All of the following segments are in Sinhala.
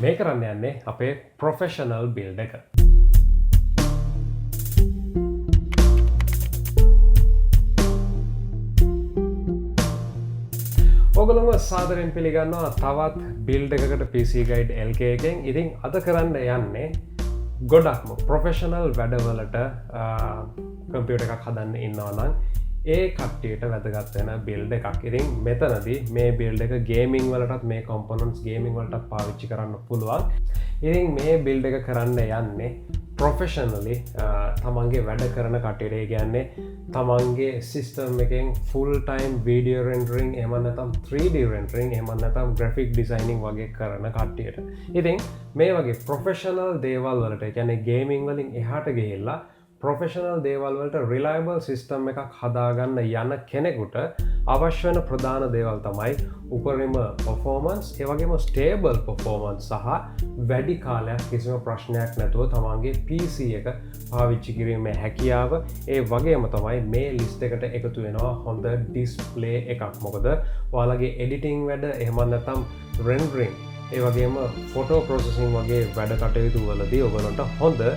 මේ කරන්න යන්නේ අපේ ප්‍රොෆෙෂනල් බිල්ඩ් එක. ඔගලම සාදරයෙන් පිළිගන්නවා තවත් බිල්ඩ් එකකට PC Guide LK එකෙන්. ඉතින් අද කරන්න යන්නේ ගොඩක්ම ප්‍රොෆෙෂනල් වැඩවලට කම්පියුටර් එකක් හදන්න ඉන්නවා නම් ඒ කට්ටියට වැදගත් වෙන බිල්ඩ් එකක්. ඉතින් මෙතනදී මේ බිල්ඩ් එක ගේමින් වලටත් මේ කොම්පොනන්ට්ස් ගේමින් වලටත් පාවිච්චි කරන්න පුළුවන්. ඉතින් මේ බිල්ඩ් එක කරන්න යන්නේ ප්‍රොෆෙෂනලි තමන්ගේ වැඩ කරන කට්ටියට. කියන්නේ තමන්ගේ සිස්ටම් එකෙන් ෆුල් ටයිම් වීඩියෝ රෙන්ඩරින් එහෙම නැත්නම් 3D රෙන්ඩරින් එහෙම නැත්නම් ග්‍රැෆික් ඩිසයිනින් වගේ කරන කට්ටියට. ඉතින් මේ වගේ ප්‍රොෆෙෂනල් දේවල් වලට කියන්නේ ගේමින් වලින් එහාට ගිහිල්ලා ප්‍රොෆෙෂනල් දේවල් වලට රිලයබල් සිස්ටම් එකක් හදාගන්න යන කෙනෙකුට අවශ්‍ය වෙන ප්‍රධාන දේවල් තමයි උපරිම පර්ෆෝමන්ස්, ඒ වගේම ස්ටේබල් පර්ෆෝමන්ස් සහ වැඩි කාලයක් කිසිම ප්‍රශ්නයක් නැතුව තමන්ගේ PC එක පාවිච්චි කිරීමේ හැකියාව. ඒ වගේම තමයි මේ ලිස්ට් එකට එකතු වෙනවා හොඳ ඩිස්ප්ලේ එකක්. මොකද ඔයාලගේ එඩිටිං වැඩ එහෙම නැත්නම් රෙන්ඩරින් ඒ වගේම ෆොටෝ ප්‍රොසෙසින් වගේ වැඩ කටයුතු වලදී ඔයගලන්ට හොඳ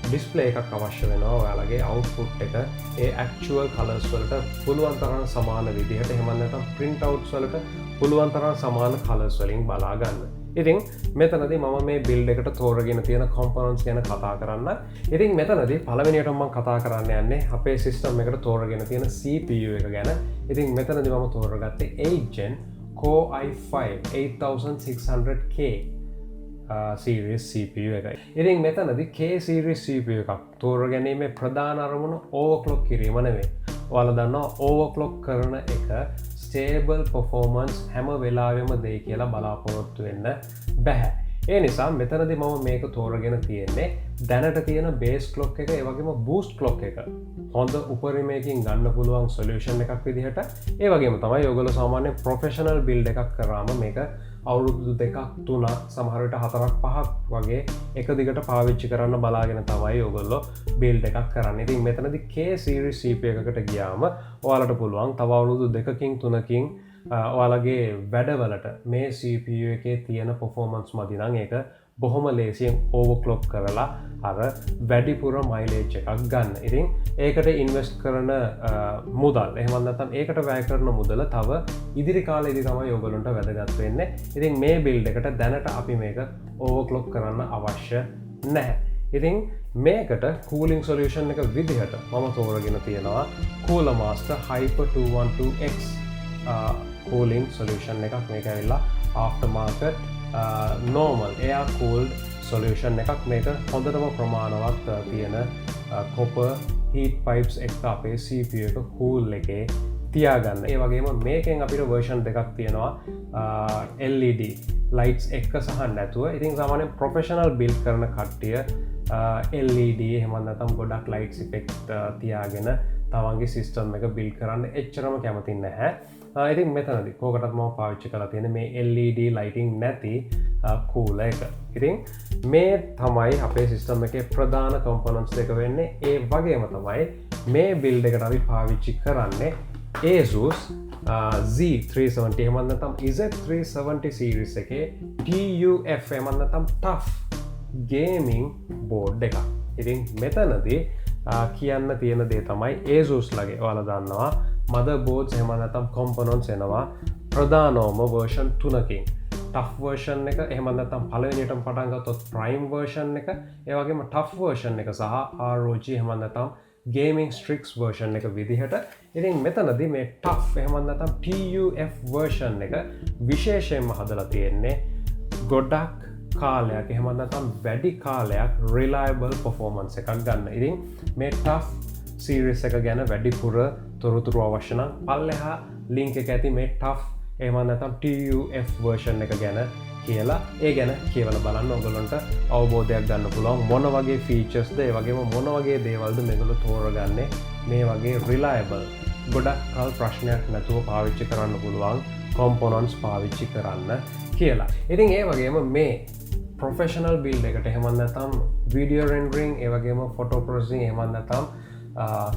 ඩිස්ප්ලේ එකක් අවශ්‍ය වෙනවා. ඔයාලගේ අවුට්පුට් එක ඒ ඇක්චුවල් කලර්ස් වලට පුළුවන් තරම් සමාන විදිහට එහෙම නැත්නම් print outs වලට පුළුවන් තරම් සමාන කලර්ස් වලින් බලා ගන්න. ඉතින් මෙතනදී මම මේ බිල්ඩ් එකට තෝරගෙන තියෙන කොම්පොනන්ට්ස් ගැන කතා කරන්න. ඉතින් මෙතනදී පළවෙනියට මම කතා කරන්න යන්නේ අපේ සිස්ටම් එකට තෝරගෙන තියෙන CPU එක ගැන. ඉතින් මෙතනදී මම තෝරගත්තේ 8 Gen Core i5 8600K series CPU එකයි. ඉතින් මෙතනදී K series CPU එකක් තෝර ගැනීමේ ප්‍රධාන අරමුණ overclock කිරීම නෙවෙයි. ඔයාලා දන්නවා overclock කරන එක stable performance හැම වෙලාවෙම දෙයි කියලා බලාපොරොත්තු වෙන්න බෑ. ඒ නිසා මෙතනදී මම මේක තෝරගෙන තියෙන්නේ දැනට තියෙන base clock එක ඒ වගේම boost clock එක හොඳ උපරිමයකින් ගන්න පුළුවන් solution එකක් විදිහට. ඒ වගේම තමයි ඔයගොල්ලෝ සාමාන්‍ය professional build එකක් කරාම මේක අවුරුදු 2ක් 3ක් සමහර විට 4ක් 5ක් වගේ එක දිගට පාවිච්චි කරන්න බලාගෙන තමයි ඔයගොල්ලෝ build එකක් කරන්නේ. ඉතින් මෙතනදී K series CPU එකකට ගියාම ඔයාලට පුළුවන් තව අවුරුදු 2කින් 3කින් ඔයාලගේ වැඩවලට මේ CPU එකේ තියෙන performance මදි නම් ඒක බොහොම ලේසියෙන් overclock කරලා අර වැඩිපුර mileage එකක් ගන්න. ඉතින් ඒකට invest කරන මුදල් එහෙම නැත්නම් ඒකට වැය කරන මුදල තව ඉදිරි කාලෙදී තමයි ඔයගොල්ලන්ට වැදගත් වෙන්නේ. ඉතින් මේ build එකට දැනට අපි මේක overclock කරන්න අවශ්‍ය නැහැ. ඉතින් මේකට cooling solution එක විදිහට මම තෝරගෙන තියෙනවා Cooler Master Hyper 212X cooling solution එකක්. මේක ඇවිල්ලා aftermarket normal air cooled solution එකක්. මේක හොඳටම ප්‍රමාණවත් තියෙන copper heat pipes එක අපේ CPU එක cool එකේ තියාගන්න. ඒ වගේම මේකෙන් අපිට version දෙකක් තියෙනවා LED lights එක සහ නැතුව. ඉතින් සාමාන්‍යයෙන් professional build කරන කට්ටිය LED එහෙම නැත්නම් ගොඩක් lights effect තියාගෙන තමන්ගේ සිස්ටම් එක build කරන්න එච්චරම කැමති නැහැ. ඉතින් මෙතනදී කෝකටත් මම පාවිච්චි කරලා තියෙන මේ LED lighting නැති cooler එක. ඉතින් මේ තමයි අපේ සිස්ටම් එකේ ප්‍රධාන components දෙක වෙන්නේ. ඒ වගේම තමයි මේ build එකට අපි පාවිච්චි කරන්නේ Asus Z370 එහෙම නැත්නම් Z370 series එකේ TUF එහෙම නැත්නම් TUF gaming board එකක්. ඉතින් මෙතනදී කියන්න තියෙන දේ තමයි Asus ලගේ ඔයාලා දන්නවා motherboards එහෙම නැත්නම් components එනවා ප්‍රධානම version 3කින්. TUF version එක එහෙම නැත්නම් පළවෙනියටම පටන් ගත්තොත් prime version එක, ඒ වගේම TUF version එක සහ ROG එහෙම නැත්නම් gaming Strix version එක විදිහට. ඉතින් මෙතනදී මේ TUF එහෙම නැත්නම් TUF version එක විශේෂයෙන්ම හදලා තියෙන්නේ ගොඩක් කාලයක් එහෙම නැත්නම් වැඩි කාලයක් reliable performance එකක් ගන්න. ඉතින් මේ TUF series එක ගැන වැඩිපුර තොරතුරු අවශ්‍ය නම් පල්ලෙහා link එක ඇති මේ TUF එහෙම නැත්නම් TUF version එක ගැන කියලා ඒ ගැන කියවලා බලන්න. ඔයගොල්ලන්ට අවබෝධයක් ගන්න පුළුවන් මොන වගේ features ද ඒ වගේම මොන වගේ දේවල්ද මේගොල්ලෝ තෝරගන්නේ මේ වගේ reliable ගොඩක් කල් ප්‍රශ්නයක් නැතුව පාවිච්චි කරන්න පුළුවන් components පාවිච්චි කරන්න කියලා. ඉතින් ඒ වගේම මේ professional build එකට එහෙම නැත්නම් video rendering ඒ වගේම photo processing එහෙම නැත්නම්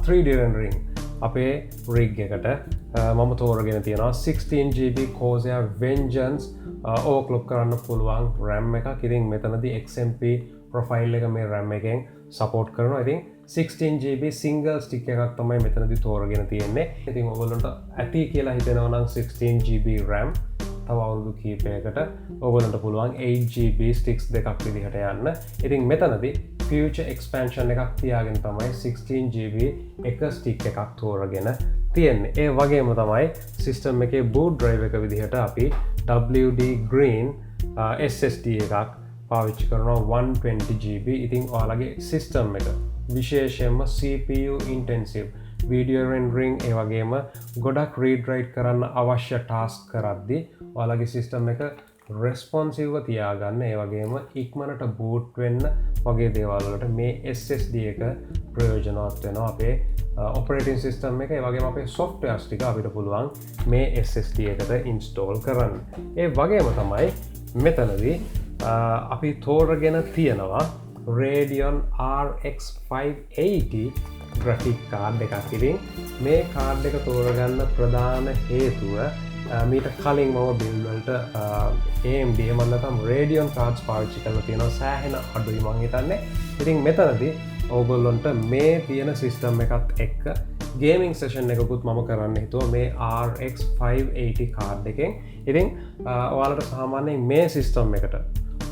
3D rendering අපේ rig එකට මම තෝරගෙන තියෙනවා 16GB Corsair Vengeance ඕවර්ක්ලොක් කරන්න පුළුවන් RAM එකක්. ඉතින් මෙතනදී XMP ප්‍රොෆයිල් එක මේ RAM එකෙන් සපෝට් කරනවා. ඉතින් 16GB සිංගල් ස්ටික් එකක් තමයි මෙතනදී තෝරගෙන තියෙන්නේ. ඉතින් ඔයගොල්ලන්ට ඇති කියලා හිතෙනවා නම් 16GB RAM තව අවුරුදු කීපයකට ඔයගොල්ලන්ට පුළුවන් 8GB ස්ටික්ස් දෙකක් විදිහට යන්න. ඉතින් මෙතනදී future expansion එකක් තියාගෙන තමයි 16GB එක ස්ටික් එකක් තෝරගෙන තියෙන්නේ. ඒ වගේම තමයි සිස්ටම් එකේ boot drive එක විදිහට අපි WD Green SSD එකක් පාවිච්චි කරනවා 120GB. ඉතින් ඔයාලගේ සිස්ටම් එක විශේෂයෙන්ම CPU intensive video rendering ඒ වගේම ගොඩක් read write කරන්න අවශ්‍ය task කරද්දී ඔයාලගේ සිස්ටම් එක responsive තියාගන්න, ඒ වගේම ඉක්මනට boot වෙන්න වගේ දේවල් වලට මේ SSD එක ප්‍රයෝජනවත් වෙනවා. අපේ operating system එක ඒ වගේම අපේ softwares ටික අපිට පුළුවන් මේ SSD එකට install කරන්න. ඒ වගේම තමයි මෙතනදී අපි තෝරගෙන තියෙනවා Radeon RX 580 graphic card එකක්. ඉතින් මේ කාඩ් එක තෝරගන්න ප්‍රධාන හේතුව මීට කලින් මම බිල්ඩ් වලට AMD එහෙම නැත්නම් Radeon cards පාවිච්චි කරලා තියෙනවා සෑහෙන අඩුයි මං හිතන්නේ. ඉතින් මෙතනදී ඕගොල්ලොන්ට මේ තියෙන සිස්ටම් එකත් එක්ක ගේමිං සෙෂන් එකකුත් මම කරන්න හිතුවා මේ RX 580 කාඩ් එකෙන්. ඉතින් ඔයාලට සාමාන්‍යයෙන් මේ සිස්ටම් එකට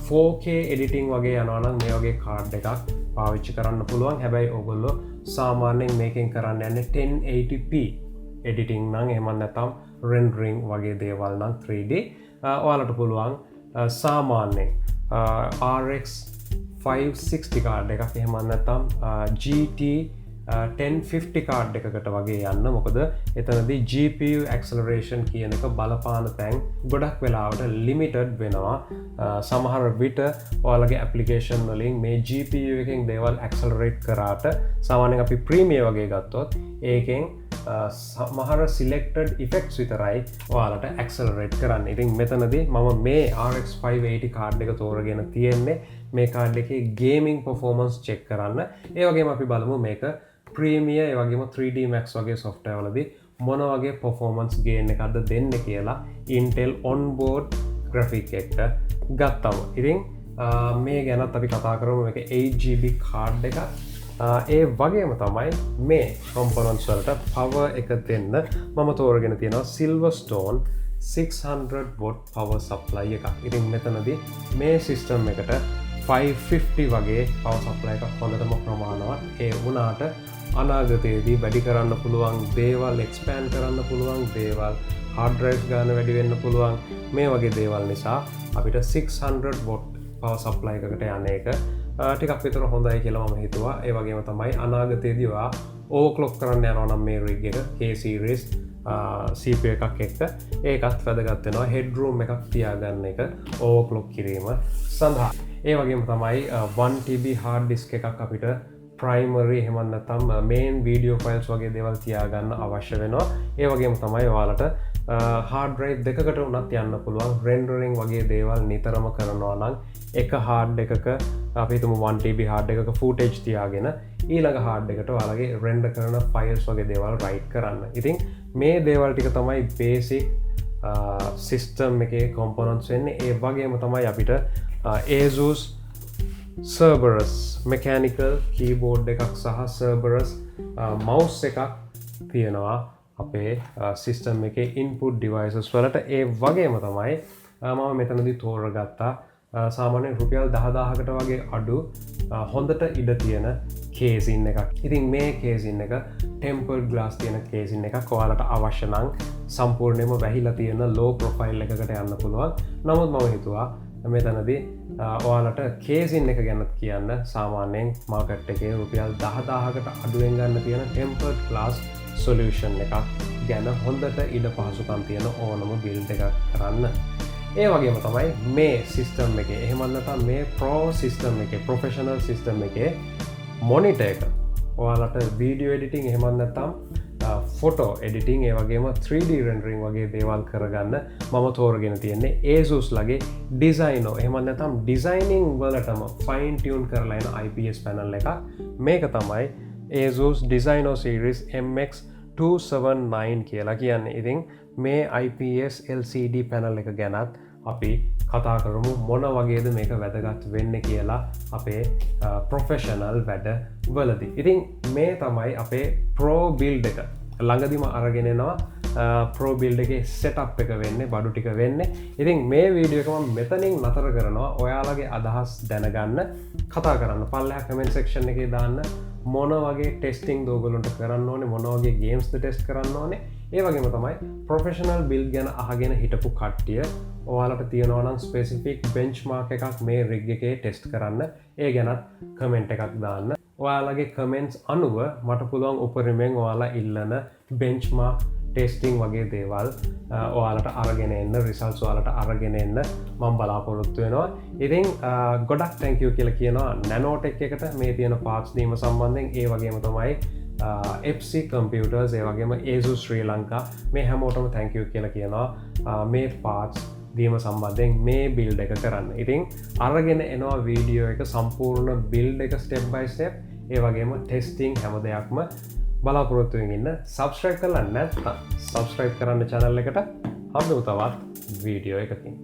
4K editing වගේ යනවා නම් මේ වගේ කාඩ් එකක් පාවිච්චි කරන්න පුළුවන්. හැබැයි ඔයගොල්ලෝ සාමාන්‍යයෙන් මේකෙන් කරන්න යන්නේ 1080p editing නම් එහෙම නැත්නම් rendering වගේ දේවල් නම් 3D ඔයාලට පුළුවන් සාමාන්‍යයෙන් RX 560 කාඩ් එකක් එහෙම නැත්නම් GT 1050 කාඩ් එකකට වගේ යන්න. මොකද එතනදී GPU acceleration කියන එක බලපාන තැන් ගොඩක් වෙලාවට limited වෙනවා. සමහර විට ඔයාලගේ application වලින් මේ GPU එකෙන් දේවල් accelerate කරාට සාමාන්‍යයෙන් අපි Premiere වගේ ගත්තොත් ඒකෙන් සමහර selected effects විතරයි ඔයාලට accelerate කරන්න. ඉතින් මෙතනදී මම මේ RX 580 කාඩ් එක තෝරගෙන තියෙන්නේ මේ කාඩ් එකේ gaming performance check කරන්න. ඒ වගේම අපි බලමු මේක Premiere ඒ වගේම 3D Max වගේ software වලදී මොන වගේ performance gain එකක්ද දෙන්නේ කියලා Intel onboard graphic එක ගත්තම. ඉතින් මේ ගැනත් අපි කතා කරමු. මේක 8GB කාඩ් එකක්. ඒ වගේම තමයි මේ components වලට power එක දෙන්න මම තෝරගෙන තියෙනවා Silverstone 600W power supply එකක්. ඉතින් මෙතනදී මේ system එකට 550 වගේ power supply එකක් හොඳටම ප්‍රමාණවත්. ඒ වුණාට අනාගතයේදී වැඩි කරන්න පුළුවන් දේවල්, expand කරන්න පුළුවන් දේවල්, hard drive ගන්න වැඩි වෙන්න පුළුවන් මේ වගේ දේවල් නිසා අපිට 600W power supply එකකට යන එක ටිකක් විතර හොඳයි කියලා මම හිතුවා. ඒ වගේම තමයි අනාගතයේදී ඔයා overclock කරන්න යනවා නම් මේ rig එක K series CPU එකක් එක්ක ඒකත් වැදගත් වෙනවා. headroom එකක් තියාගන්න එක overclock කිරීම සඳහා. ඒ වගේම තමයි 1TB hard disk එකක් අපිට primary එහෙම නැත්නම් main video files වගේ දේවල් තියාගන්න අවශ්‍ය වෙනවා. ඒ වගේම තමයි ඔයාලට hard drive දෙකකට උනත් යන්න පුළුවන්. rendering වගේ දේවල් නිතරම කරනවා නම් එක hard එකක අපි හිතමු 1TB hard එකක footage තියාගෙන ඊළඟ hard එකට ඔයාලගේ render කරන files වගේ දේවල් write කරන්න. ඉතින් මේ දේවල් ටික තමයි basic system එකේ components වෙන්නේ. ඒ වගේම තමයි අපිට Asus Cerberus mechanical keyboard එකක් සහ Cerberus mouse එකක් තියෙනවා අපේ system එකේ input devices වලට. ඒ වගේම තමයි මම මෙතනදී තෝරගත්තා සාමාන්‍යයෙන් රුපියල් 10000කට වගේ අඩු හොඳට ඉඩ තියෙන කේසින් එකක්. ඉතින් මේ කේසින් එක tempered glass තියෙන කේසින් එකක්. ඔයාලට අවශ්‍ය නම් සම්පූර්ණයෙන්ම වැහිලා තියෙන low profile එකකට යන්න පුළුවන්. නමුත් මම හිතුවා මෙතනදී ඔයාලට කේසින් එක ගැන කියන්න සාමාන්‍යයෙන් මාකට් එකේ රුපියල් 10000කට අඩුවෙන් ගන්න තියෙන tempered glass solution එකක් ගැන හොඳට ඉඩ පහසුකම් තියෙන ඕනම build එකක් කරන්න. ඒ වගේම තමයි මේ සිස්ටම් එකේ එහෙම නැත්නම් මේ pro සිස්ටම් එකේ professional සිස්ටම් එකේ monitor එක ඔයාලට video editing එහෙම නැත්නම් photo editing ඒ වගේම 3D rendering වගේ දේවල් කරගන්න මම තෝරගෙන තියෙන්නේ Asus ලගේ Designo එහෙම නැත්නම් designing වලටම fine tune කරලා එන IPS panel එකක්. මේක තමයි Asus Designo series MX279 කියලා කියන්නේ. ඉතින් මේ IPS LCD panel එක ගැනත් අපි කතා කරමු මොන වගේද මේක වැදගත් වෙන්න කියලා අපේ ප්‍රොෆෙෂනල් වැඩ වලදි. ඉතින් මේ තමයි අපේ ප්‍රෝ බිල්ඩ් එක ළඟදිම අරගෙනෙනවා ප්‍රෝබිල්ඩ එක සෙටප් එක වෙන්න බඩු ටික වෙන්න. ඉතින් මේ වීඩියෝකම මෙතනින් නතර කරනවා. ඔයාලගේ අදහස් දැනගන්න කතා කරන්න පල්ලහ කමෙන්ට් සෙක්ෂන් එක දාන්න මොන වගේ ටෙස්ටිං දෝගලුන්ට කරන්න ඕනේ මොන වගේ ගේම්ස්ද ටෙස්ට් කරන්න ඕනේ. ඒ වගේම තමයි ප්‍රොෆෙෂනල් බිල්ඩ් ගැන අහගෙන හිටපු කට්ටිය ඔයාලට තියෙනවා නම් ස්පෙසිෆික් බෙන්ච්මාර්ක් එකක් මේ රිග් එකේ ටෙස්ට් කරන්න ඒ ගැනත් කමෙන්ට් එකක් දාන්න. ඔයාලගේ කමෙන්ට්ස් අනුව මට පුළුවන් උපරිමෙන් ඔයාලා ඉල්ලන බෙන්ච්මාර්ක් ටෙස්ටිං වගේ දේවල් ඔයාලට අරගෙන එන්න රිසල්ස් ඔයාලට අරගෙන එන්න මම බලාපොරොත්තු වෙනවා. ඉතින් ගොඩක් තැන්ක් යූ කියලා කියනවා නැනෝටෙක් එකට මේ තියෙන පාර්ට්ස් දීම සම්බන්ධයෙන්. ඒ වගේම තමයි FC Computers ඒ වගේම ASUS ශ්‍රී ලංකා මේ හැමෝටම තැන්ක් යූ කියලා කියනවා මේ පාර්ට්ස් දීම සම්බන්ධයෙන් මේ බිල්ඩ් එක කරන්න. ඉතින් අරගෙන එනවා වීඩියෝ එක සම්පූර්ණ බිල්ඩ් එක ස්ටෙප් බයි ස්ටෙප් ඒ වගේම ටෙස්ටිං හැම දෙයක්ම බලාපොරොත්තුවෙන් ඉන්න. සබස්ක්‍රයිබ් කරලා නැත්නම් සබස්ක්‍රයිබ් කරන්න channel එකට. හම්බෙමු තවත් වීඩියෝ එකකින්.